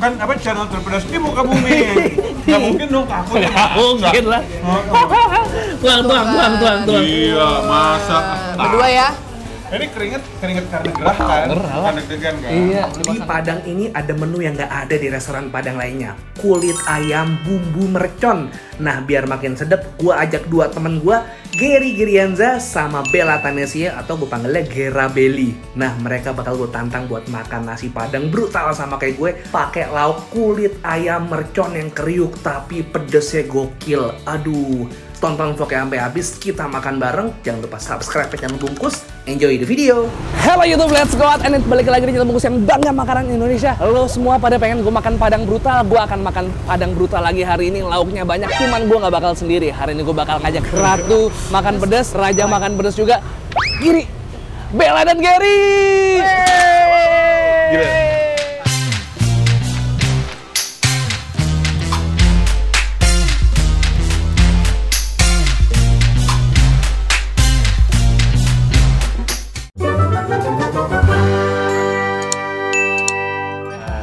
Kan apa channel terpedas di muka bumi. Nggak mungkin dong aku. Mungkin lah. Tuang. Iya, masa. Berdua ya. Ini keringet karena gerah kan? Karena deg-degan kan? Iya. Di Padang ini ada menu yang nggak ada di restoran Padang lainnya. Kulit ayam bumbu mercon. Nah, biar makin sedap, gua ajak dua temen gua, Gary Girianza sama Bella Tanesia atau gue panggilnya Gera Belly. Nah, mereka bakal gue tantang buat makan nasi Padang brutal sama kayak gue, pakai lauk kulit ayam mercon yang kriuk tapi pedesnya gokil. Aduh, tonton vlognya sampai habis, kita makan bareng. Jangan lupa subscribe channel Bungkus. Enjoy the video. Halo YouTube, let's go out and balik lagi di channel Bungkus yang bangga makanan Indonesia. Lo semua pada pengen gue makan Padang brutal, gue akan makan Padang brutal lagi hari ini. Lauknya banyak, cuman gue nggak bakal sendiri. Hari ini gue bakal ngajak Ratu makan pedas, Raja makan pedas juga. Giri, Bella dan Gary. Gila.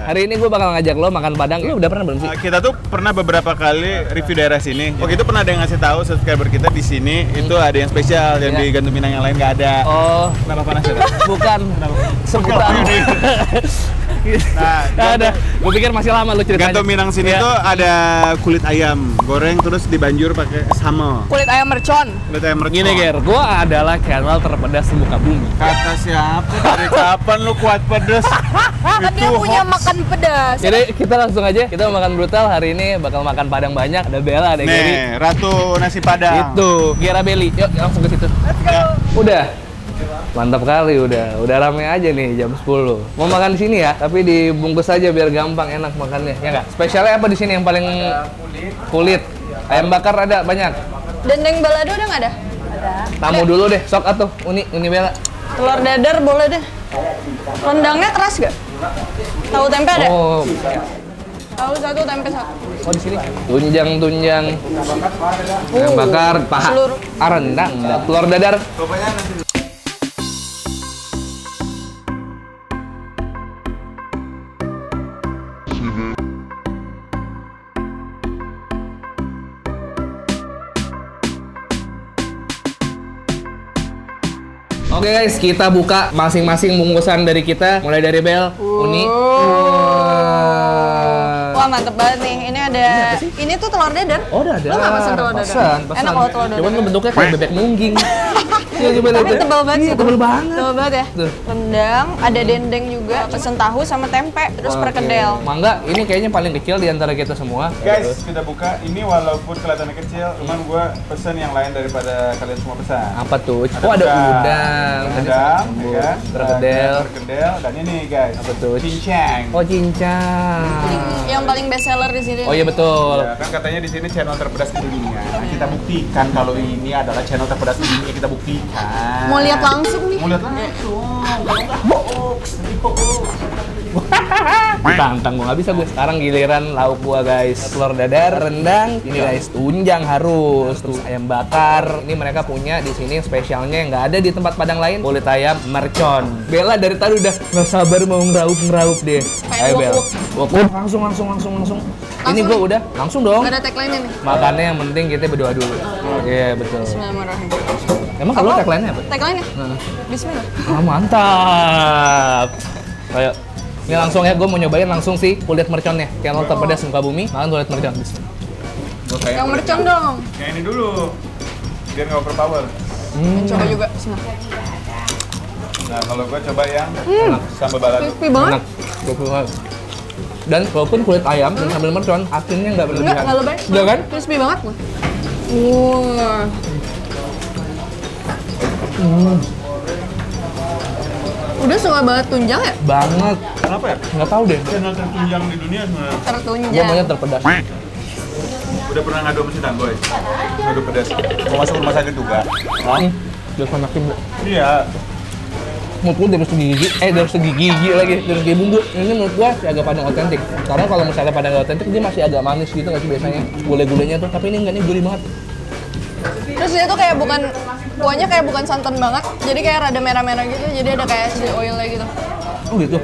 Hari ini gue bakal ngajak lo makan Padang. Lo udah pernah belum sih? Kita tuh pernah beberapa kali review daerah sini. Waktu itu pernah ada yang ngasih tahu subscriber kita di sini itu ada yang spesial, yang di Gantung Minang yang lain nggak ada. Oh, Kenapa panas ya? bukan. Sebutan. Nah, ada. Gue pikir masih lama lo ceritanya. Gantung Minang sini Iya. tuh ada kulit ayam goreng terus dibanjur pakai sambal. Kulit ayam mercon. Kulit ayam mercon. Gini Ger, gue adalah channel terpedas di muka bumi. Kata siapa? Dari kapan lu kuat pedes? Kan dia punya makan pedas. Jadi kita langsung aja, kita mau makan brutal hari ini, bakal makan Padang banyak. Ada Bella, ada Gary. Nih, Ratu nasi Padang. Itu, Gera Belly. Yuk langsung ke situ. Ya. Udah. Mantap kali udah rame aja nih jam 10. Mau makan di sini ya, tapi dibungkus aja biar gampang enak makannya. Ya nggak? Spesialnya apa di sini yang paling kulit? Ayam bakar ada banyak. Dendeng balado udah nggak ada? Tamu dulu deh, sok atuh. Uni Bella. Telur dadar boleh deh. Rendangnya keras gak? Tahu tempe ada? Oh, Tahu satu, tempe satu. oh di sini. Tunjang. Ayam bakar, paha. Seluruh. Rendang, telur dadar. Oke guys, kita buka masing-masing bungkusan dari kita. Mulai dari Bel, Uni. Wah mantep banget nih. Ini ada. Ini tuh telur dadar. Oh udah ada. Lo nggak pesen telur dadar? Pesan. Enak kalau telur dadar. Cuman tuh bentuknya kayak bebek nungging. Iya gimana Tapi tebal banget sih. Tebal banget. Tebal banget ya. Tuh. Rendang, ada dendeng juga, pesen tahu sama tempe, terus Oke. perkedel. Mangga, ini kayaknya paling kecil di antara kita semua. Guys, kita buka. Ini walaupun kelihatannya kecil, cuman gue pesen yang lain daripada kalian semua pesan. Apa tuh? Oh ada udang, Udang, ya kan? perkedel. Perkedel, dan ini guys. Apa tuh? Cincang. Oh cincang. Yang paling best seller di sini. Oh iya betul. Ya, kan katanya di sini channel terpedas di dunia. Nah, kita buktikan kalau ini adalah channel terpedas di dunia. Kita buktikan. Mau lihat langsung nih. Mau lihat langsung. Tantang gua nggak bisa gue. Sekarang giliran lauk gua guys. Telur dadar, rendang, ini guys tunjang harus, terus ayam bakar. Ini mereka punya di sini spesialnya yang nggak ada di tempat Padang lain. Kulit ayam mercon. Bella dari tadi udah nggak sabar mau ngeraup deh. Ayo Bel. Wok. Langsung. Ini gua udah langsung dong. Gak ada tagline-nya nih. Makannya yang penting kita berdoa dulu. Iya betul. Bismillahirrahmanirrahim. Emang kalau tagline-nya apa? Tagline-nya? Nah. Bismillah. Ah, mantap. Ayo. Ini langsung ya, gue mau nyobain langsung sih kulit merconnya. Channel terpedas muka bumi, makan kulit mercon. Yang mercon dong. Yang ini dulu. Biar nggak overpower. Coba juga. Bismillah. Nah, kalau gue coba yang sambal balado. Crispy banget. Enak. Dan walaupun kulit ayam dan sambal mercon, asinnya nggak berlebihan. Nggak lebay. Udah kan? Crispy banget. Udah suka banget tunjang ya? Banget. Kenapa ya? Nggak tahu deh. Channel tertunjang di dunia sebenarnya. Gue Tertunjang. maunya terpedas. Udah pernah ngadu sama si Tanggoy? Ngadu pedas. Mau masuk rumah sakit juga. Udah panakin. Iya. Menurut gue dari segi gigi, dari segi gigi lagi, dari segi bumbu. Ini menurut gue agak Padang otentik. Karena kalau misalnya Padang nggak otentik, dia masih agak manis gitu nggak sih biasanya. Gulai-gulainya tuh, tapi ini enggak, ini gurih banget. Terus dia tuh kayak bukan, kuahnya kayak bukan santan banget. Jadi kayak rada merah-merah gitu, jadi ada kayak si oilnya gitu. Oh gitu?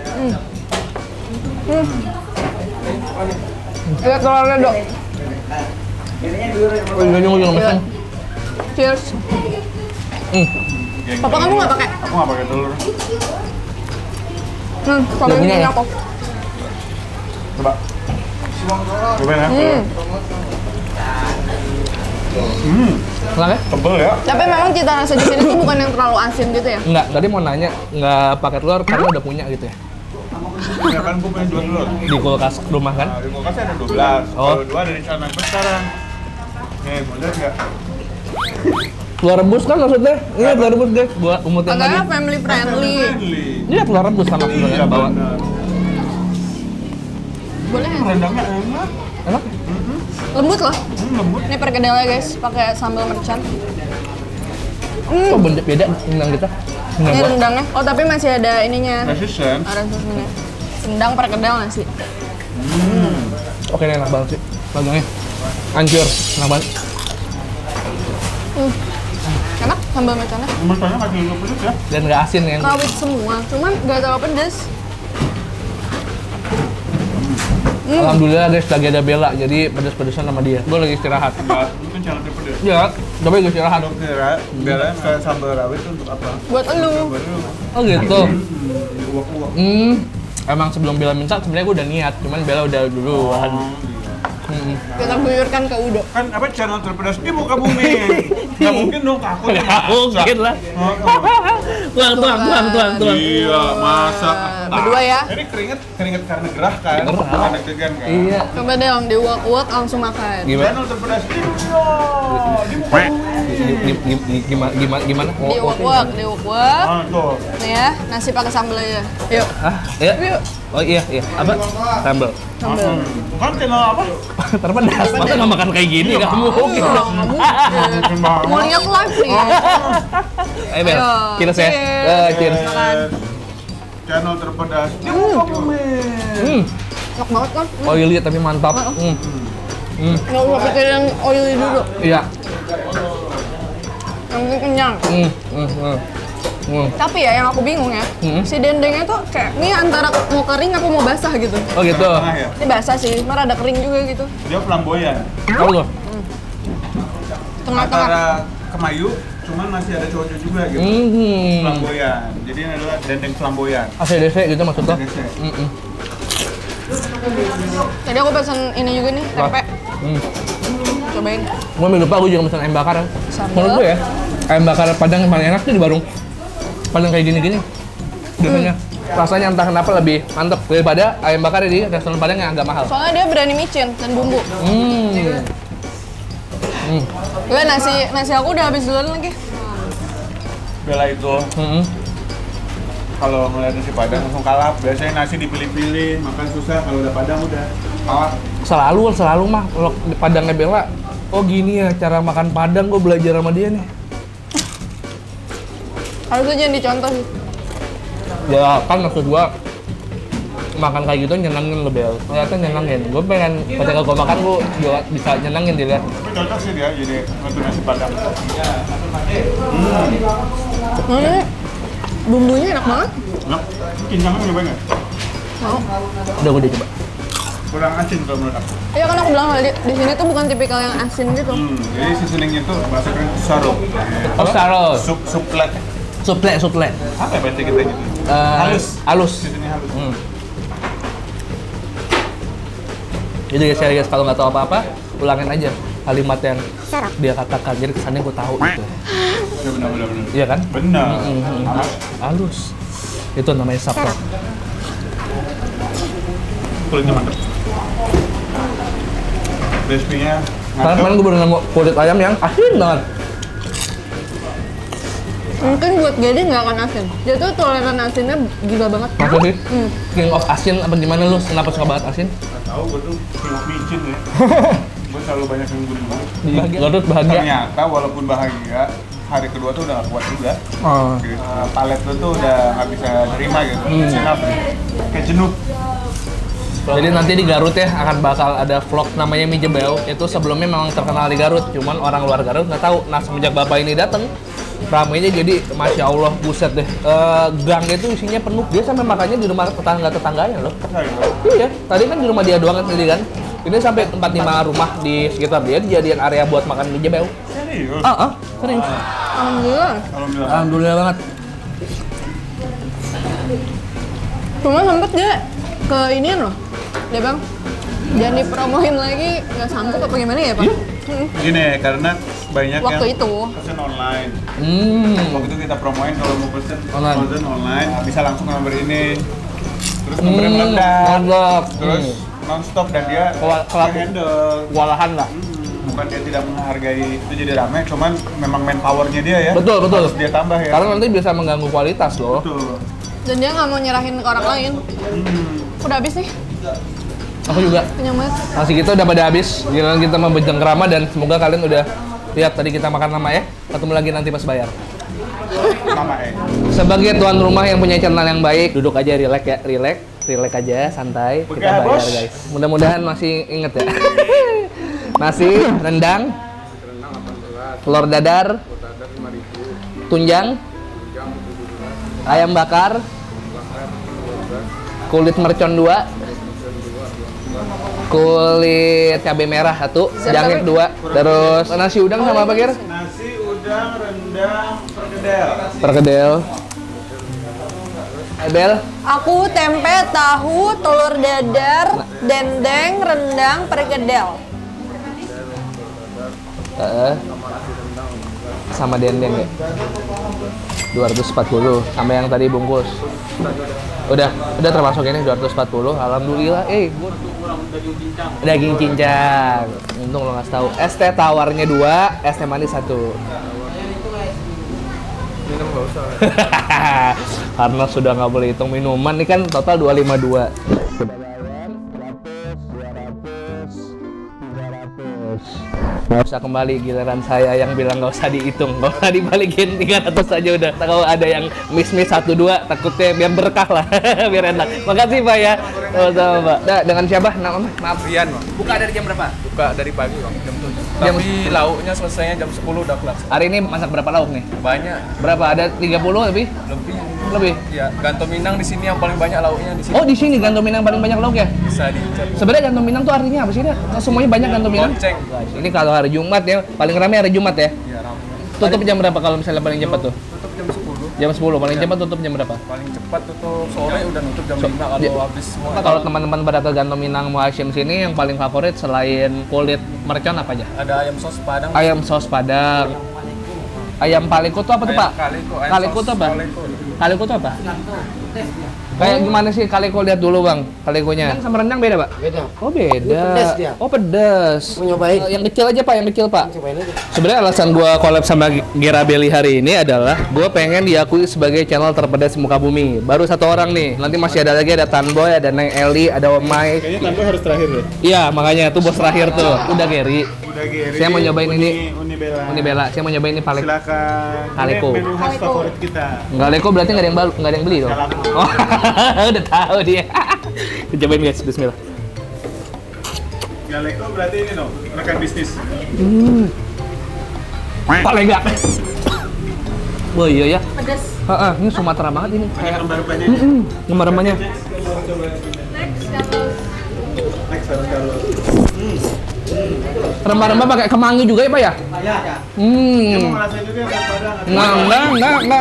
Lihat telurnya dok. Ini ujung mesin. Cheers. Papa kamu nggak pakai? Aku nggak pakai telur. Cobain punya ini ya? aku. Coba. Cobain ya. Enak ya? Tebel ya. Tapi memang cita rasa di sini tuh bukan yang terlalu asin gitu ya? Enggak, tadi mau nanya nggak pakai telur karena udah punya gitu ya? Ya kan gue punya 2 telur. Di kulkas rumah kan? Nah, di kulkasnya ada 12. Oh. Kalau 2 ada di sana sekarang. Nih, mau lihat nggak? Telur rebus kan maksudnya? Iya telur rebus guys, gua umutin Katanya lagi. family friendly. Iya telur rebus sama telur Iya, yang bawa. benar. Boleh nggak? Rendangnya enak. Enak? Lembut loh. Lembut. Ini perkedelnya guys, pakai sambal mercon. Kok beda rendang kita? Rendang Ini gua. rendangnya. Oh tapi masih ada ininya. Nasi sen. Ada susunya. Rendang perkedel nasi. Oke, ini enak banget sih. Rendangnya hancur, enak banget. Enak sambal merconnya. Mercanya masih lebih pedes ya. Dan nggak asin ya. Kawit semua, cuman nggak terlalu pedes. Alhamdulillah guys, lagi ada Bella, jadi pedes-pedesan sama dia. Gue lagi istirahat. Enggak, mungkin jangan terlalu pedes. Iya, tapi lagi istirahat. Dok kira, bela kayak sambal rawit itu untuk apa? Buat elu. Baru Oh gitu. diuak-uak. Emang sebelum Bella minta sebenarnya gue udah niat, cuman Bella udah duluan. Kita guyurkan ke Udo. Kan apa channel terpedas di muka bumi. Nggak mungkin dong ke aku. Nggak mungkin lah. Tuang. Iya, masa. Berdua ya. Ini keringet karena gerah kan? Gerah. Karena degan kan? Iya. Coba deh om, diuak-uak langsung makan. Gimana? Channel terpedas di muka bumi. Gimana? Diuak-uak. Ah, tuh. Nih ya, nasi pakai sambal aja. Yuk. Ah, iya. Yuk. Oh iya. Apa? Sambal. Sambal. Bukan channel apa? Terpedas. Masa nggak makan kayak gini? Nggak mungkin dong. Mungkin banget. Mau lihat live nih. Ayo Bel, Ayo, cheers ya. Cheers. Makan. Channel terpedas di muka bumi. Enak banget kan? Oily tapi mantap. Nggak usah pikirin oily dulu. Iya. Yang penting kenyang. Tapi ya yang aku bingung ya, si dendengnya tuh kayak ini antara mau kering apa mau basah gitu. Oh gitu. Tengah ya? Ini basah sih, malah ada kering juga gitu. Dia flamboyan. Tahu tuh. Tengah-tengah. Antara kemayu, cuman masih ada cowok juga gitu. Flamboyan. Jadi ini adalah dendeng flamboyan. ACDC gitu maksudnya. ACDC. Tadi aku pesen ini juga nih, tempe. Cobain. Gue minggu depan gue juga pesan ayam bakar. Sambal. Menurut gue ya, ayam bakar Padang yang paling enak tuh di warung Padang kayak gini-gini. Biasanya rasanya entah kenapa lebih mantep daripada ayam bakar di restoran Padang yang agak mahal. Soalnya dia berani micin dan bumbu. Gue nasi aku udah habis duluan lagi. Bella itu kalau ngeliat nasi Padang langsung kalap. Biasanya nasi dipilih-pilih, makan susah. Kalau udah Padang udah kalap. Selalu mah kalau di Padangnya Bella. Oh gini ya cara makan Padang, gue belajar sama dia nih. Harusnya jangan dicontoh sih. Ya kan maksud gua makan kayak gitu nyenangin lo Bel. Ternyata nyenangin. Gue pengen ketika gue makan gue juga bisa nyenangin dilihat. Tapi cocok sih dia jadi untuk nasi Padang. Bumbunya enak banget. Enak. Cincangnya nyobain nggak? Mau. Udah gue coba. Kurang asin kalau menurut aku. Iya kan aku bilang di sini tuh bukan tipikal yang asin gitu. Jadi seasoningnya tuh bahasa keren sarup. Oh saros. Suplet. Suple. Apa ya bahasa kita gitu? Halus. Seasoningnya halus. Jadi guys, kalau nggak tahu apa-apa, ulangin aja kalimat yang dia katakan. Jadi kesannya gue tahu gitu. Ya benar. Iya kan? Benar. Halus. Itu namanya sapro. Kulitnya mantap. Crispy-nya Karena kemarin gue baru nemu kulit ayam yang asin banget. Mungkin buat Gede nggak akan asin. Dia tuh toleran asinnya gila banget. Masa sih? King of asin apa gimana lu? Kenapa suka banget asin? nggak tahu, gue tuh king of micin ya. Gue selalu banyak yang bunuh. Garut bahagia. Ternyata walaupun bahagia, hari kedua tuh udah gak kuat juga. Oh. Gitu. Palet lu tuh udah nggak bisa terima gitu. Senap. Kayak jenuh. Jadi nanti di Garut ya akan bakal ada vlog namanya Mie Jebel. Itu sebelumnya memang terkenal di Garut, cuman orang luar Garut nggak tahu. Nah semenjak bapak ini datang, Ramenya jadi Masya Allah, buset deh. Gangnya itu isinya penuh. Dia sampai makannya di rumah tetangga-tetangganya loh. Iya, tadi kan di rumah dia doang kan tadi kan. Ini sampai 4-5 rumah di sekitar dia dijadiin area buat makan mie jebel. Serius? Serius. Alhamdulillah. Alhamdulillah banget. Cuma sempet dia ke inian loh. Dia bang, jangan dipromoin lagi, nggak sanggup apa gimana ya Pak? Gini, karena banyak Waktu yang itu. pesen online. Waktu itu kita promoin kalau mau pesen online bisa langsung nomor ini. Terus nomornya meledak. Terus non-stop dan dia handle. Kewalahan lah. Bukan dia tidak menghargai itu jadi ramai, cuman memang manpowernya dia ya. Betul. Harus dia tambah ya. Karena nanti bisa mengganggu kualitas loh. Betul. Dan dia nggak mau nyerahin ke orang lain. Udah habis nih. Aku juga. Kenyang banget. Nasi kita udah pada habis. Giliran kita membejeng kerama dan semoga kalian udah lihat tadi kita makan lama ya. Ketemu lagi nanti pas bayar. Mama Sebagai tuan rumah yang punya channel yang baik, duduk aja relax ya, relax aja, santai. Kita bayar guys. Mudah-mudahan masih inget ya. Nasi, rendang, telur dadar, tunjang, ayam bakar, kulit mercon 2, kulit cabai merah 1, jangkrik 2, terus nasi udang sama apa kira? Nasi udang, rendang, Perkedel. Bel? Aku tempe, tahu, telur dadar, dendeng, rendang, perkedel. Sama dendeng ya. 240 sama yang tadi bungkus. Udah termasuk ini 240. Alhamdulillah. Daging cincang. Untung lo ngasih tahu. Es teh tawarnya 2, es teh manis 1. Minum nggak usah. Karena sudah nggak boleh hitung minuman, ini kan total 252. Nggak usah kembali, giliran saya yang bilang nggak usah dihitung, nggak usah dibalikin 300 aja udah. Kalau ada yang miss 1-2 takutnya biar berkah lah, biar enak. Makasih Pak ya. Sama Pak. Dengan siapa? Maaf. Rian, Bang. Buka dari jam berapa? Buka dari pagi, Bang, jam 7. Tapi lauknya selesainya jam 10 udah kelar. Hari ini masak berapa lauk nih? Banyak, Berapa? Ada 30 lebih? Lebih? Ya, Gantung Minang di sini yang paling banyak lauknya di sini. Oh, di sini Gantung Minang paling banyak lauk ya? Bisa dicek. Sebenarnya Gantung Minang tuh artinya apa sih? Semuanya banyak Gantung Minang? Lonceng. Guys, ini kalau hari Jumat ya, paling ramai hari Jumat ya? Iya, ramai. Tutup jam berapa kalau misalnya paling cepat tuh? Tutup jam 10. Jam 10, paling cepat tutup jam berapa? Paling cepat tutup sore udah nutup jam 5 kalau habis semua. Kalau teman-teman pada ke Gantung Minang mau Hashim sini, yang paling favorit selain kulit mercon apa aja? Ada ayam sos Padang. Ayam sos Padang. Ayam paliko tuh apa tuh Pak? Kaliko tuh apa? Kaliko tuh apa? Kayak gimana sih kaliko, lihat dulu Bang, kalikonya. Kan sama rendang beda Pak? Beda. Oh beda. Pedas dia. Oh pedas. Mau nyobain? Yang kecil aja Pak, yang kecil Pak. Cobain aja. Sebenarnya alasan gua collab sama Gerabelli hari ini adalah gua pengen diakui sebagai channel terpedas muka bumi. Baru 1 orang nih. Nanti masih ada lagi, ada Tanboy, ada Neng Eli, ada Omai. Kayaknya Tanboy harus terakhir deh. Iya, makanya itu bos terakhir tuh. Udah Geri. Udah Geri. Saya mau nyobain ini. Uni Bella. Saya mau nyobain ini paling. Silakan. Kaliko. Ini menu khas favorit kita. Enggak leko berarti nggak ada yang beli dong. Nggak laku. Oh, udah tahu dia. Cobain guys, bismillah. Galeko berarti ini dong, rekan bisnis. Paling enggak. Oh iya ya. Pedas. Heeh, ini Sumatera banget ini. Banyak rempah-rempahnya. Rempah-rempahnya. Next kalau. Rempah-rempah pakai kemangi juga ya, Pak ya? Dia mau ngerasain juga yang khas Padang.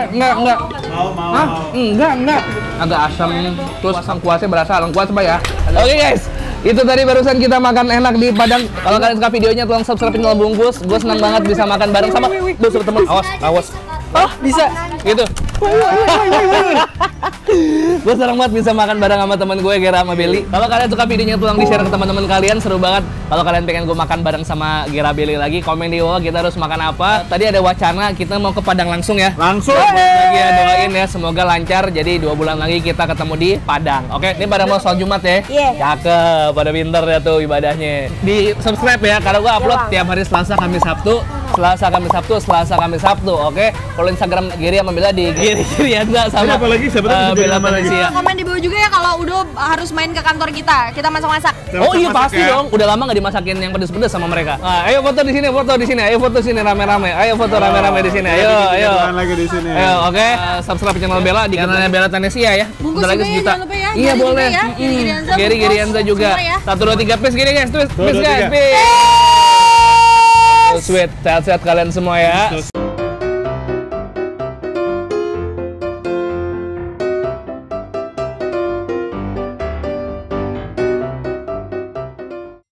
Enggak. Mau. Hah? Enggak. Agak asam, terus lengkuasnya berasa lengkuas Pak ya. Oke guys, itu tadi barusan kita makan enak di Padang. Kalau kalian suka videonya tolong subscribe channel Bungkus. Gue senang banget bisa makan bareng sama Bos temen. Awas. Oh bisa, gitu. Gue senang banget bisa makan bareng sama teman gue Gera sama Belly. Kalau kalian suka videonya tolong di share ke teman-teman kalian, seru banget. Kalau kalian pengen gue makan bareng sama Gera Belly lagi, komen di bawah kita harus makan apa. Tadi ada wacana kita mau ke Padang langsung ya. Langsung. Lagi ya, doain ya semoga lancar. Jadi 2 bulan lagi kita ketemu di Padang. Oke, ini pada mau sholat Jumat ya. Iya. Cakep, pada pinter ya tuh ibadahnya. Di subscribe ya, karena gue upload tiap hari Selasa, Kamis, Sabtu. Selasa, Kamis, Sabtu, Selasa, Kamis, Sabtu. Oke. Kalau Instagram Giri sama Bella di Giri-Girianza sama apa lagi? Siapa tahu bisa jadi Bella nama lagi. Tanesia. Komen di bawah juga ya kalau udah harus main ke kantor kita masak-masak. Oh iya pasti ya. dong. Udah lama nggak dimasakin yang pedes-pedes sama mereka. Nah, ayo foto di sini, Ayo foto sini rame-rame. Ayo foto rame-rame di sini. Ayo. Lagi di sini. Ayo, oke. Subscribe channel Bella di channelnya Bella Tanesia ya. Bungkus Bentar lagi juga ya, sejuta. jangan lupa ya. Iya Giri boleh. juga ya. Giri-Girianza, Giri bungkus. Girianza juga. Semua ya. 1 2 3 peace gini guys. Peace 2, 2, guys. 3. Peace. Sweet. Sehat-sehat kalian semua ya.